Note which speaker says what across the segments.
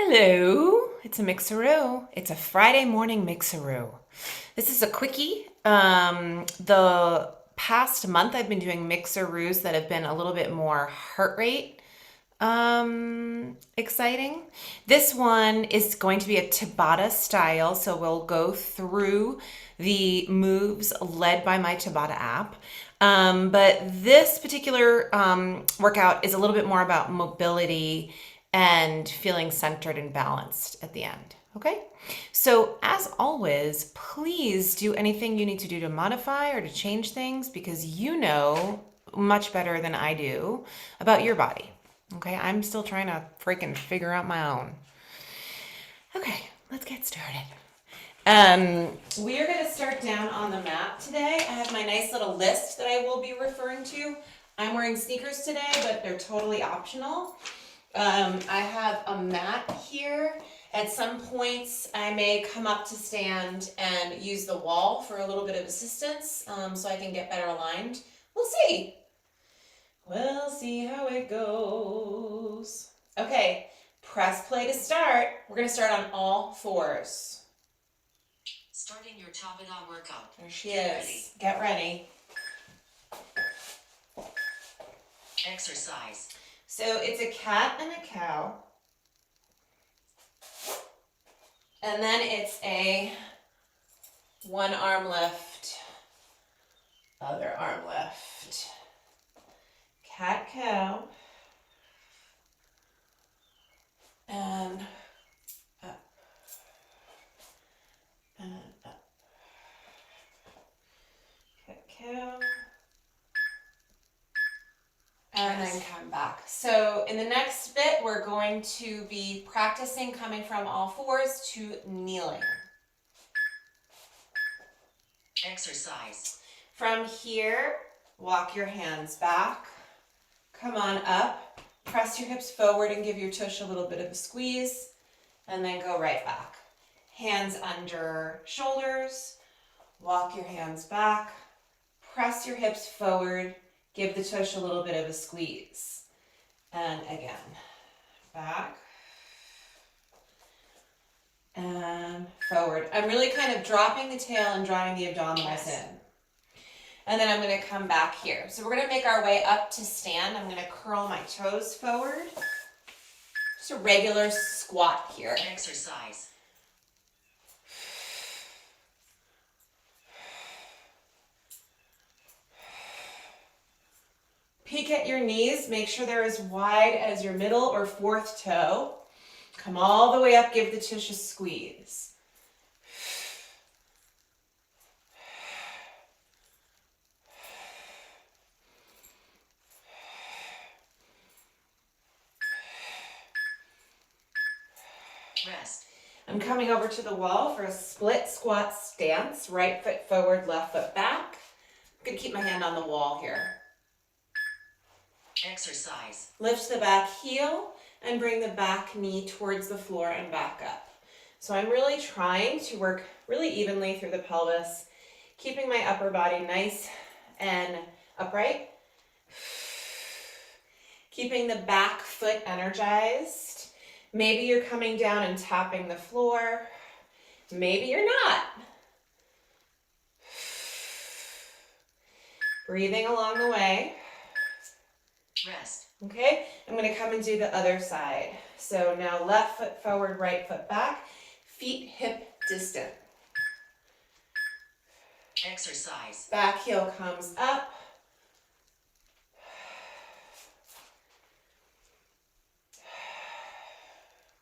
Speaker 1: Hello, it's a Mixeroo. It's a Friday morning Mixeroo. This is a quickie. The past month I've been doing Mixeroos that have been a little bit more heart rate exciting. This one is going to be a Tabata style, so we'll go through the moves led by my Tabata app. But this particular workout is a little bit more about mobility and feeling centered and balanced at the end. Okay? So, as always, please do anything you need to do to modify or to change things because you know much better than I do about your body. Okay? I'm still trying to freaking figure out my own. Okay, let's get started. We are going to start down on the mat today. I have my nice little list that I will be referring to. I'm wearing sneakers today, but they're totally optional. I have a mat here. At some points, I may come up to stand and use the wall for a little bit of assistance so I can get better aligned. We'll see. We'll see how it goes. Okay, press play to start. We're going to start on all fours.
Speaker 2: Starting your Tabata workout.
Speaker 1: There she is. Get ready.
Speaker 2: Exercise.
Speaker 1: So it's a cat and a cow. And then it's a one arm lift, other arm lift. Cat, cow. And up. And up. Cat, cow. And then come back. So in the next bit, we're going to be practicing coming from all fours to kneeling.
Speaker 2: Exercise.
Speaker 1: From here, walk your hands back. Come on up. Press your hips forward and give your tush a little bit of a squeeze. And then go right back. Hands under shoulders. Walk your hands back. Press your hips forward. Give the tush a little bit of a squeeze. And again, back and forward. I'm really kind of dropping the tail and drawing the abdominals in. And then I'm going to come back here. So we're going to make our way up to stand. I'm going to curl my toes forward. Just a regular squat here.
Speaker 2: Exercise.
Speaker 1: Peek at your knees. Make sure they're as wide as your middle or fourth toe. Come all the way up. Give the tush a squeeze.
Speaker 2: Rest.
Speaker 1: I'm coming over to the wall for a split squat stance. Right foot forward, left foot back. I'm going to keep my hand on the wall here.
Speaker 2: Exercise.
Speaker 1: Lift the back heel and bring the back knee towards the floor and back up. So I'm really trying to work really evenly through the pelvis, keeping my upper body nice and upright. Keeping the back foot energized. Maybe you're coming down and tapping the floor. Maybe you're not. Breathing along the way.
Speaker 2: Rest.
Speaker 1: Okay, I'm going to come and do the other side. So now left foot forward, right foot back, feet hip distant.
Speaker 2: Exercise.
Speaker 1: Back heel comes up.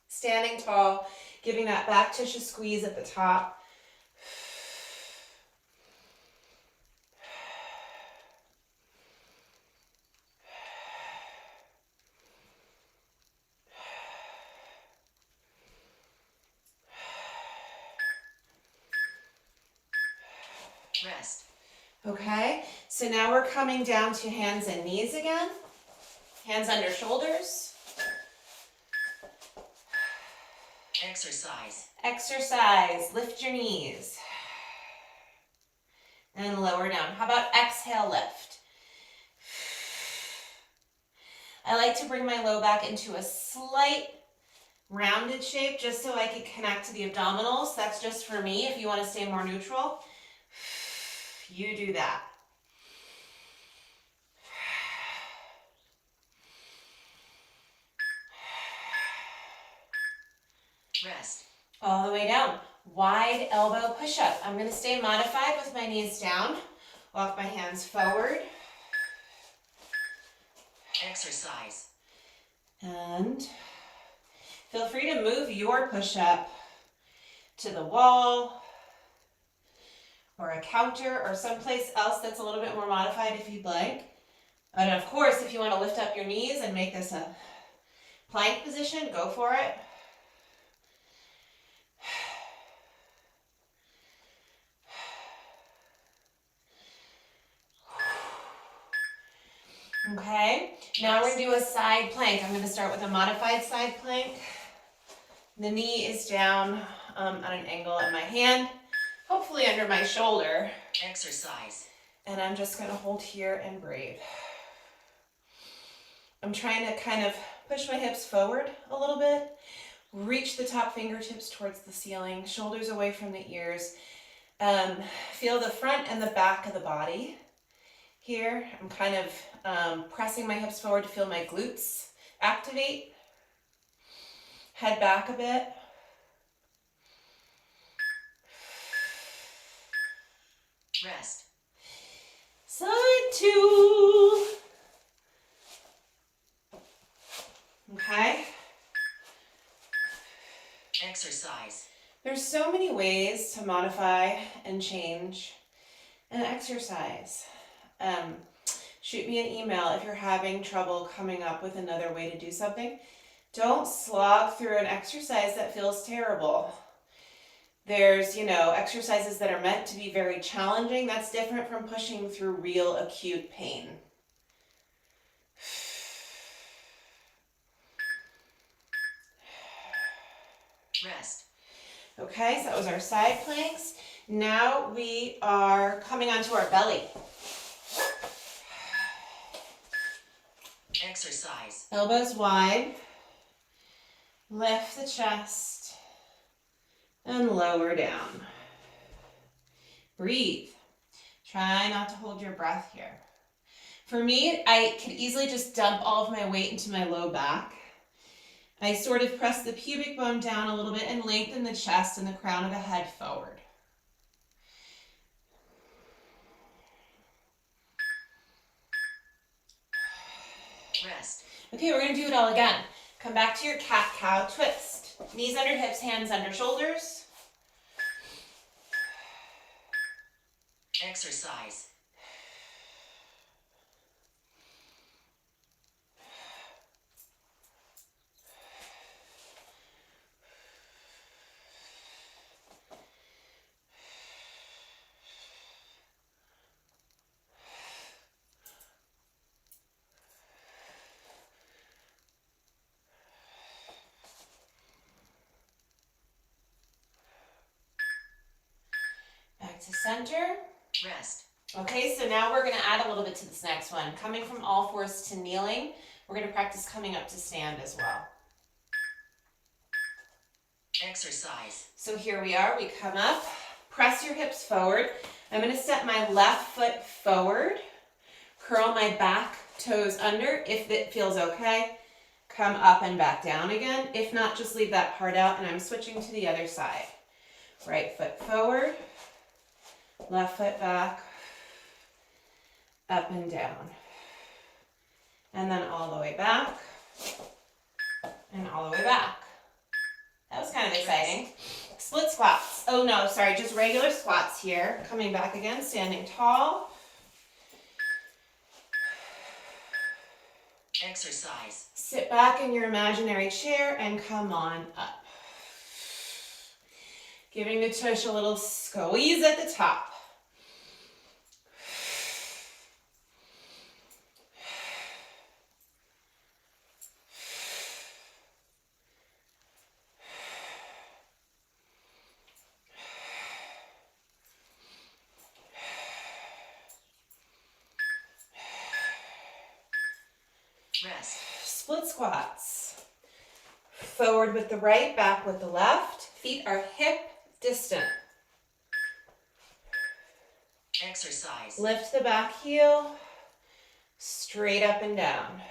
Speaker 1: Standing tall, giving that back tush a squeeze at the top.
Speaker 2: Rest.
Speaker 1: Okay, so now we're coming down to hands and knees again. Hands under shoulders.
Speaker 2: Exercise.
Speaker 1: Exercise, lift your knees. And lower down. How about exhale, lift? I like to bring my low back into a slight rounded shape just so I can connect to the abdominals. That's just for me. If you want to stay more neutral, you do that.
Speaker 2: Rest.
Speaker 1: All the way down. Wide elbow push-up. I'm going to stay modified with my knees down. Walk my hands forward.
Speaker 2: Exercise.
Speaker 1: And feel free to move your push-up to the wall or a counter or someplace else that's a little bit more modified if you'd like. And of course, if you want to lift up your knees and make this a plank position, go for it. Okay, now we're going to do a side plank. I'm going to start with a modified side plank. The knee is down on an angle in my hand, hopefully under my shoulder.
Speaker 2: Exercise.
Speaker 1: And I'm just going to hold here and breathe. I'm trying to kind of push my hips forward a little bit, reach the top fingertips towards the ceiling, shoulders away from the ears. Feel the front and the back of the body. Here, I'm kind of pressing my hips forward to feel my glutes activate. Head back a bit.
Speaker 2: Rest.
Speaker 1: Side two. Okay.
Speaker 2: Exercise.
Speaker 1: There's so many ways to modify and change an exercise. Shoot me an email if you're having trouble coming up with another way to do something. Don't slog through an exercise that feels terrible. There's, exercises that are meant to be very challenging. That's different from pushing through real acute pain.
Speaker 2: Rest.
Speaker 1: Okay, so that was our side planks. Now we are coming onto our belly.
Speaker 2: Exercise.
Speaker 1: Elbows wide. Lift the chest and lower down. Breathe. Try not to hold your breath here. For me, I could easily just dump all of my weight into my low back. I sort of press the pubic bone down a little bit and lengthen the chest and the crown of the head forward.
Speaker 2: Rest.
Speaker 1: Okay, we're going to do it all again. Come back to your cat-cow twist. Knees under hips, hands under shoulders.
Speaker 2: Exercise.
Speaker 1: Back to center.
Speaker 2: Rest.
Speaker 1: Okay, so now we're going to add a little bit to this next one. Coming from all fours to kneeling, we're going to practice coming up to stand as well.
Speaker 2: Exercise.
Speaker 1: So here we are, we come up, press your hips forward. I'm going to step my left foot forward, curl my back toes under if it feels okay. Come up and back down again. If not, just leave that part out and I'm switching to the other side. Right foot forward, left foot back, up and down. And then all the way back, and all the way back. That was kind of exciting. Split squats. Oh no, sorry, just regular squats here. Coming back again, standing tall.
Speaker 2: Exercise.
Speaker 1: Sit back in your imaginary chair and come on up. Giving the tush a little squeeze at the top.
Speaker 2: Rest.
Speaker 1: Split squats. Forward with the right, back with the left. Feet are hip distant.
Speaker 2: Exercise.
Speaker 1: Lift the back heel, straight up and down.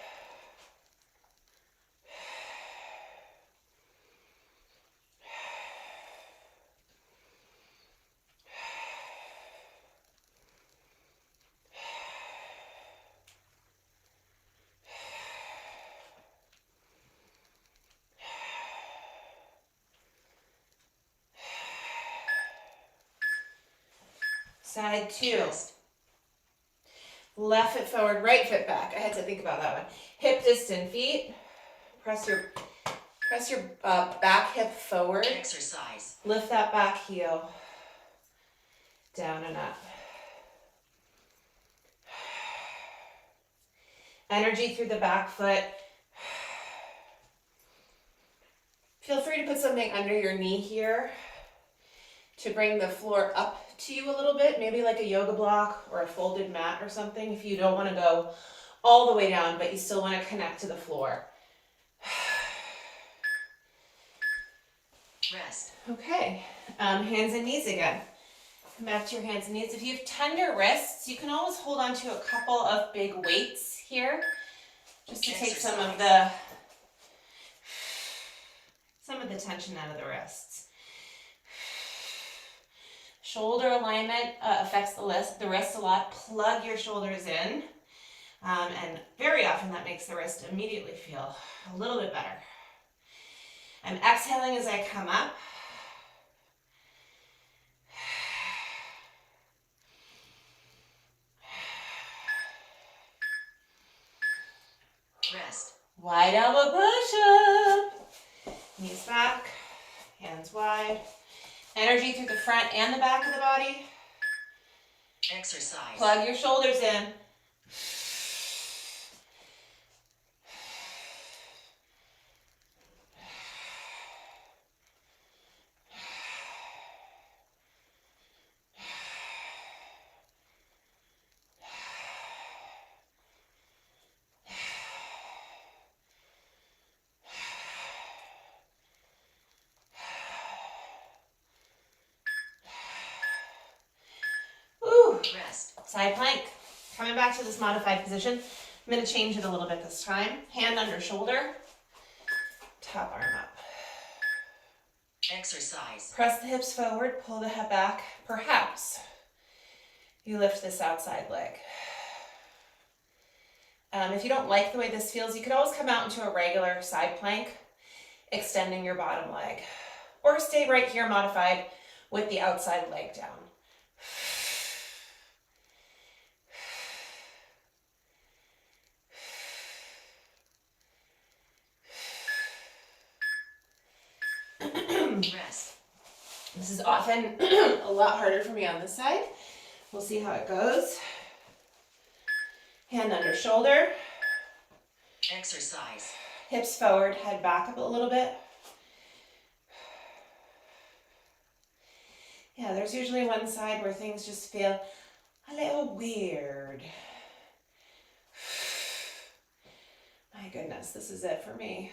Speaker 1: Side 2.
Speaker 2: Twist.
Speaker 1: Left foot forward, right foot back. I had to think about that one. Hip distant feet. Press your back hip forward.
Speaker 2: Exercise.
Speaker 1: Lift that back heel. Down and up. Energy through the back foot. Feel free to put something under your knee here to bring the floor up to you a little bit, maybe like a yoga block or a folded mat or something if you don't want to go all the way down, but you still want to connect to the floor.
Speaker 2: Rest.
Speaker 1: Okay, hands and knees again. Come back to your hands and knees. If you have tender wrists, you can always hold on to a couple of big weights here just to take some of the tension out of the wrists. Shoulder alignment affects the wrist a lot. Plug your shoulders in, and very often that makes the wrist immediately feel a little bit better. I'm exhaling as I come up.
Speaker 2: Rest.
Speaker 1: Wide elbow push-up. Knees back, hands wide. Energy through the front and the back of the body.
Speaker 2: Exercise.
Speaker 1: Plug your shoulders in.
Speaker 2: Rest.
Speaker 1: Side plank. Coming back to this modified position. I'm going to change it a little bit this time. Hand under shoulder. Top arm up.
Speaker 2: Exercise.
Speaker 1: Press the hips forward. Pull the head back. Perhaps you lift this outside leg. If you don't like the way this feels, you could always come out into a regular side plank, extending your bottom leg. Or stay right here modified with the outside leg down.
Speaker 2: Rest.
Speaker 1: This is often a lot harder for me on this side. We'll see how it goes. Hand under shoulder.
Speaker 2: Exercise.
Speaker 1: Hips forward, head back up a little bit. Yeah, there's usually one side where things just feel a little weird. My goodness, this is it for me.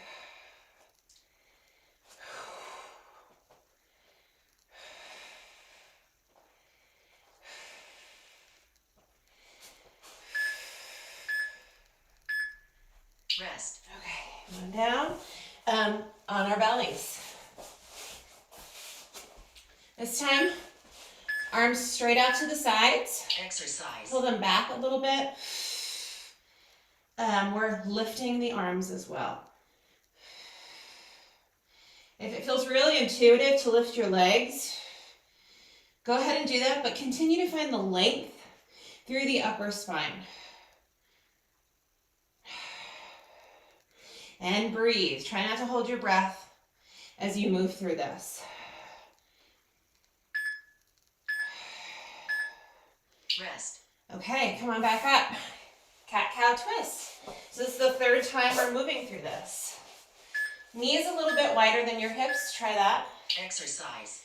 Speaker 2: Rest.
Speaker 1: Okay, one down, on our bellies. This time, arms straight out to the sides.
Speaker 2: Exercise.
Speaker 1: Pull them back a little bit. We're lifting the arms as well. If it feels really intuitive to lift your legs, go ahead and do that, but continue to find the length through the upper spine. And breathe. Try not to hold your breath as you move through this.
Speaker 2: Rest.
Speaker 1: Okay, come on back up. Cat-cow twist. So this is the third time we're moving through this. Knees a little bit wider than your hips. Try that.
Speaker 2: Exercise.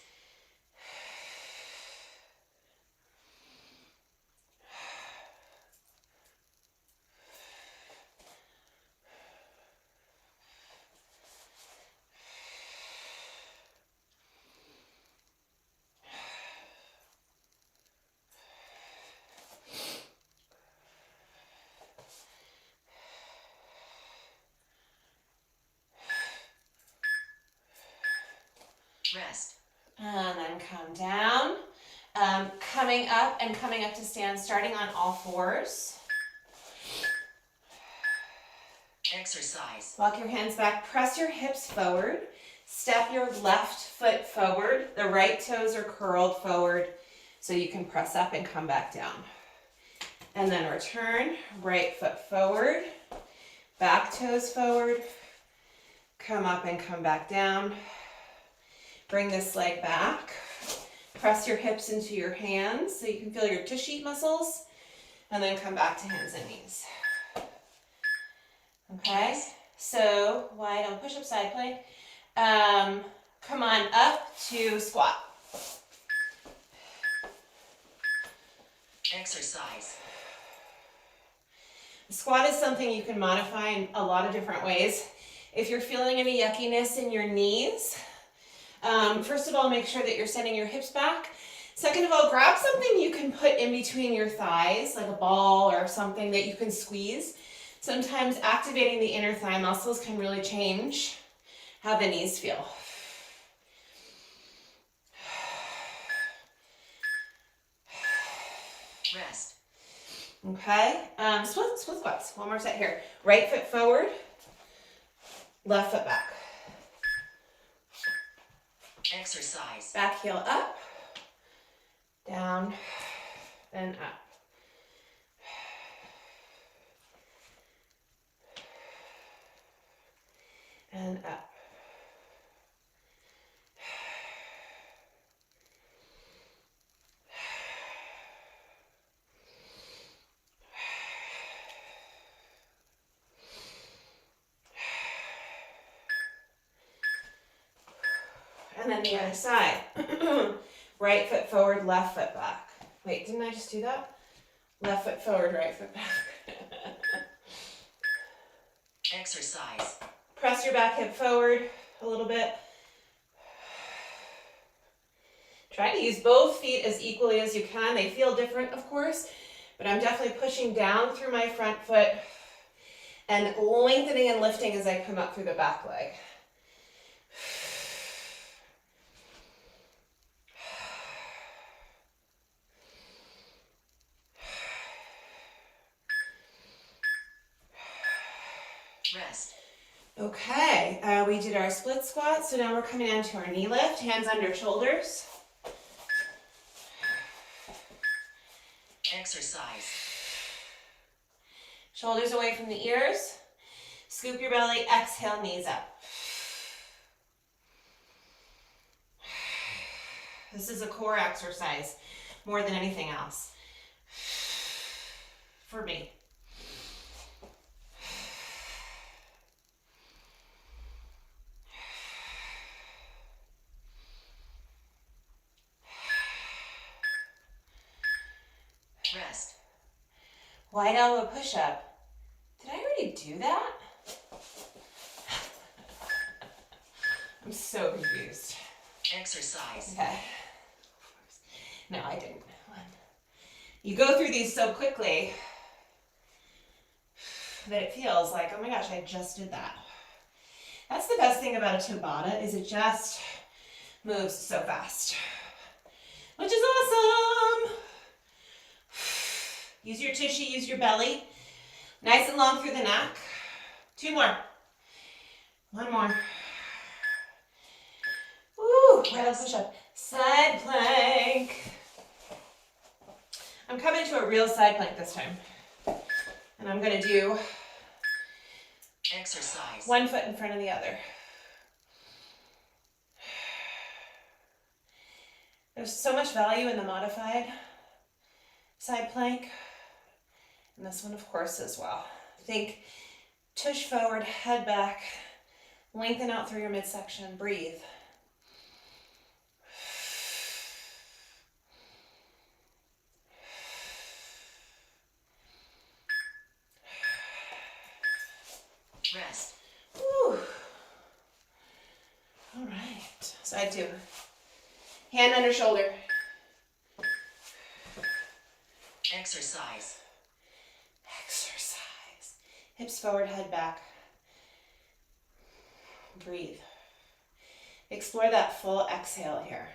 Speaker 2: Rest.
Speaker 1: And then come down. Coming up and coming up to stand, starting on all fours.
Speaker 2: Exercise.
Speaker 1: Walk your hands back, press your hips forward. Step your left foot forward. The right toes are curled forward so you can press up and come back down. And then return, right foot forward, back toes forward, come up and come back down. Bring this leg back. Press your hips into your hands so you can feel your tushy muscles, and then come back to hands and knees. Okay, so wide on push-up side plank. Come on up to squat.
Speaker 2: Exercise.
Speaker 1: Squat is something you can modify in a lot of different ways. If you're feeling any yuckiness in your knees, first of all, make sure that you're sending your hips back. Second of all, grab something you can put in between your thighs, like a ball or something that you can squeeze. Sometimes activating the inner thigh muscles can really change how the knees feel.
Speaker 2: Rest.
Speaker 1: Okay, split squats. One more set here. Right foot forward, left foot back.
Speaker 2: Exercise.
Speaker 1: Back heel up, down, and up. And up. And then the other side. Right foot forward, left foot back. Wait, didn't I just do that? Left foot forward, right foot back.
Speaker 2: Exercise.
Speaker 1: Press your back hip forward a little bit. Try to use both feet as equally as you can. They feel different, of course, but I'm definitely pushing down through my front foot and lengthening and lifting as I come up through the back leg.
Speaker 2: Rest.
Speaker 1: Okay, we did our split squat, so now we're coming down to our knee lift, hands under shoulders.
Speaker 2: Exercise.
Speaker 1: Shoulders away from the ears. Scoop your belly, exhale, knees up. This is a core exercise more than anything else for me.
Speaker 2: Rest.
Speaker 1: Wide elbow push-up. Did I already do that? I'm so confused.
Speaker 2: Exercise.
Speaker 1: Okay. No, I didn't. You go through these so quickly that it feels like, oh my gosh, I just did that. That's the best thing about a Tabata, is it just moves so fast, which is awesome. Use your tushy, use your belly. Nice and long through the neck. 2 more. 1 more. Woo, right push up. Side plank. I'm coming to a real side plank this time. And I'm gonna do
Speaker 2: Exercise.
Speaker 1: 1 foot in front of the other. There's so much value in the modified side plank. And this one, of course, as well. Think tush forward, head back, lengthen out through your midsection, breathe.
Speaker 2: Rest.
Speaker 1: Whew. All right, side 2. Hand under shoulder.
Speaker 2: Exercise.
Speaker 1: Exercise. Hips forward, head back. Breathe. Explore that full exhale here.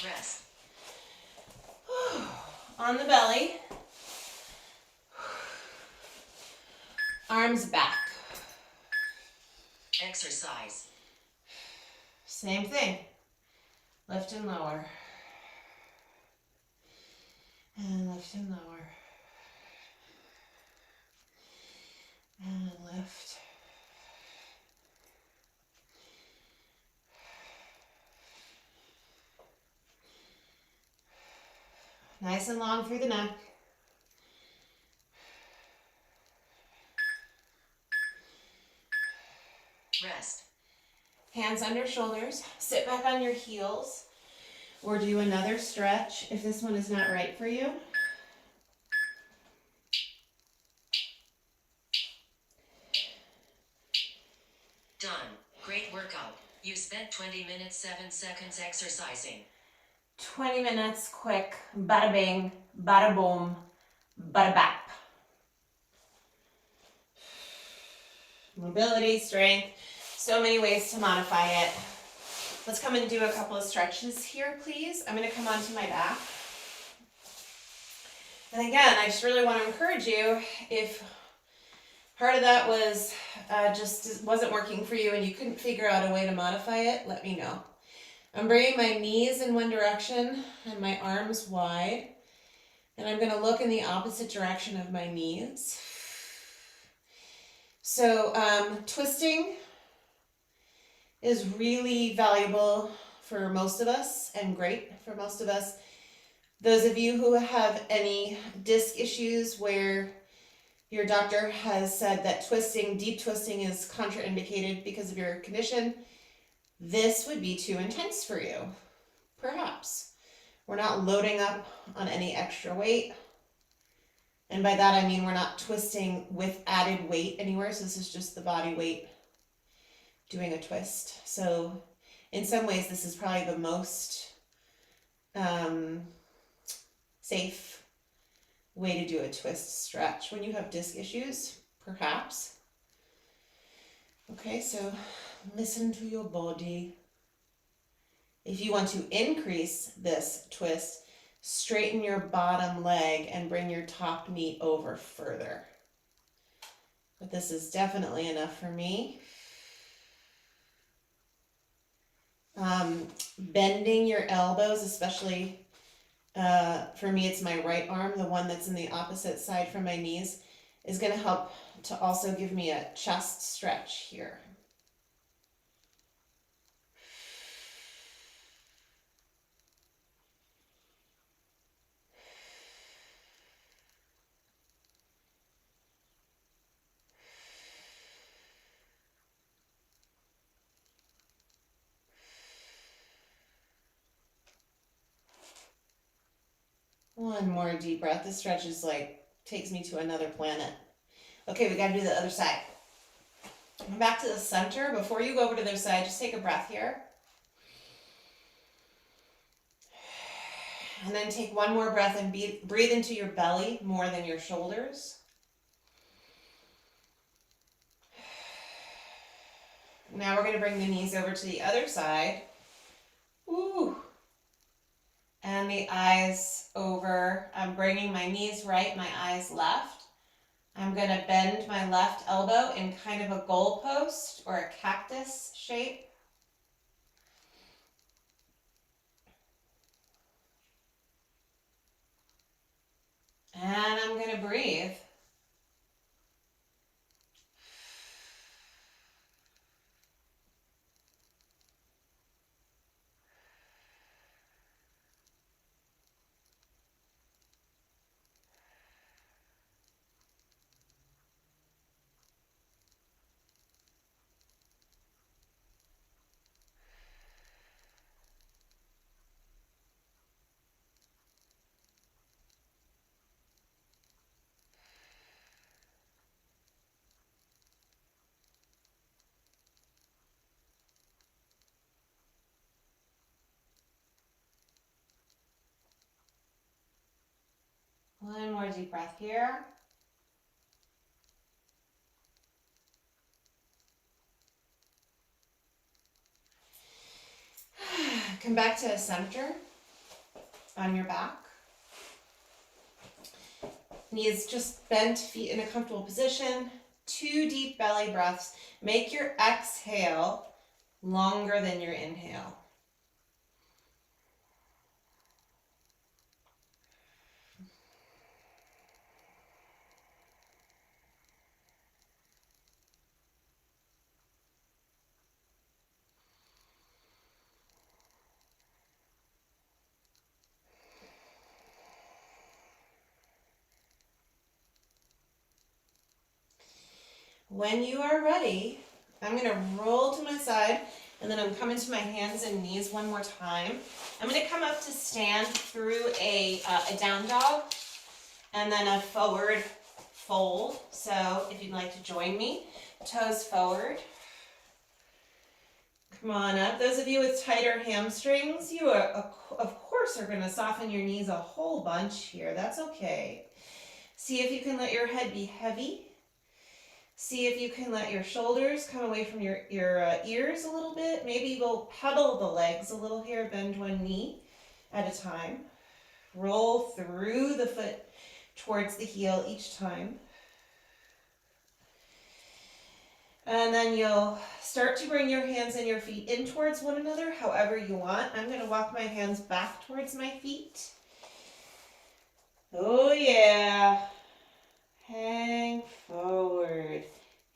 Speaker 2: Rest.
Speaker 1: On the belly. Arms back.
Speaker 2: Exercise.
Speaker 1: Same thing. Lift and lower. And lift and lower. And lift. Nice and long through the neck.
Speaker 2: Rest.
Speaker 1: Hands under shoulders. Sit back on your heels. Or do another stretch if this one is not right for you.
Speaker 2: Done. Great workout. You spent 20 minutes 7 seconds exercising.
Speaker 1: 20 minutes, quick, bada bing, bada boom, bada bap. Mobility, strength, so many ways to modify it. Let's come and do a couple of stretches here, please. I'm going to come onto my back. And again, I just really want to encourage you, if part of that was just wasn't working for you and you couldn't figure out a way to modify it, let me know. I'm bringing my knees in one direction and my arms wide. And I'm going to look in the opposite direction of my knees. So twisting is really valuable for most of us and great for most of us. Those of you who have any disc issues where your doctor has said that twisting, deep twisting is contraindicated because of your condition, this would be too intense for you, perhaps. We're not loading up on any extra weight. And by that I mean we're not twisting with added weight anywhere. So this is just the body weight doing a twist. So in some ways this is probably the most safe way to do a twist stretch when you have disc issues, perhaps. Okay, so listen to your body. If you want to increase this twist, straighten your bottom leg and bring your top knee over further. But this is definitely enough for me. Bending your elbows, especially for me, it's my right arm, the one that's in the opposite side from my knees, is going to help to also give me a chest stretch here. One more deep breath. This stretch is like, takes me to another planet. Okay, we got to do the other side. Come back to the center. Before you go over to the other side, just take a breath here. And then take one more breath and breathe into your belly more than your shoulders. Now we're going to bring the knees over to the other side. Ooh. And the eyes over. I'm bringing my knees right, my eyes left. I'm going to bend my left elbow in kind of a goalpost or a cactus shape. And I'm going to breathe. One more deep breath here. Come back to center on your back. Knees just bent, feet in a comfortable position. 2 deep belly breaths. Make your exhale longer than your inhale. When you are ready, I'm going to roll to my side, and then I'm coming to my hands and knees one more time. I'm going to come up to stand through a down dog and then a forward fold. So if you'd like to join me, toes forward. Come on up. Those of you with tighter hamstrings, you are, of course, are going to soften your knees a whole bunch here. That's okay. See if you can let your head be heavy. See if you can let your shoulders come away from your ears a little bit. Maybe we'll pedal the legs a little here, bend one knee at a time. Roll through the foot towards the heel each time. And then you'll start to bring your hands and your feet in towards one another, however you want. I'm going to walk my hands back towards my feet. Oh yeah. Hang forward.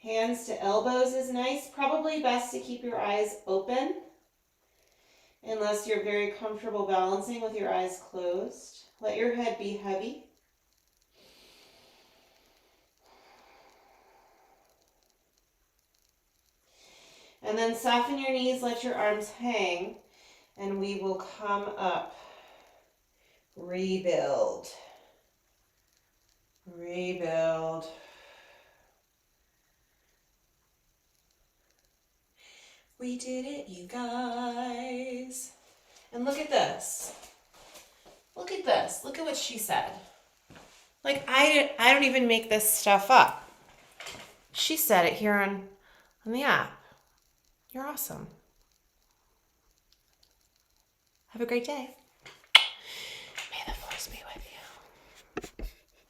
Speaker 1: Hands to elbows is nice. Probably best to keep your eyes open unless you're very comfortable balancing with your eyes closed. Let your head be heavy. And then soften your knees, let your arms hang, and we will come up. Rebuild. Rebuild. We did it, you guys. And look at this. Look at this. Look at what she said. Like, I don't even make this stuff up. She said it here on the app. You're awesome. Have a great day.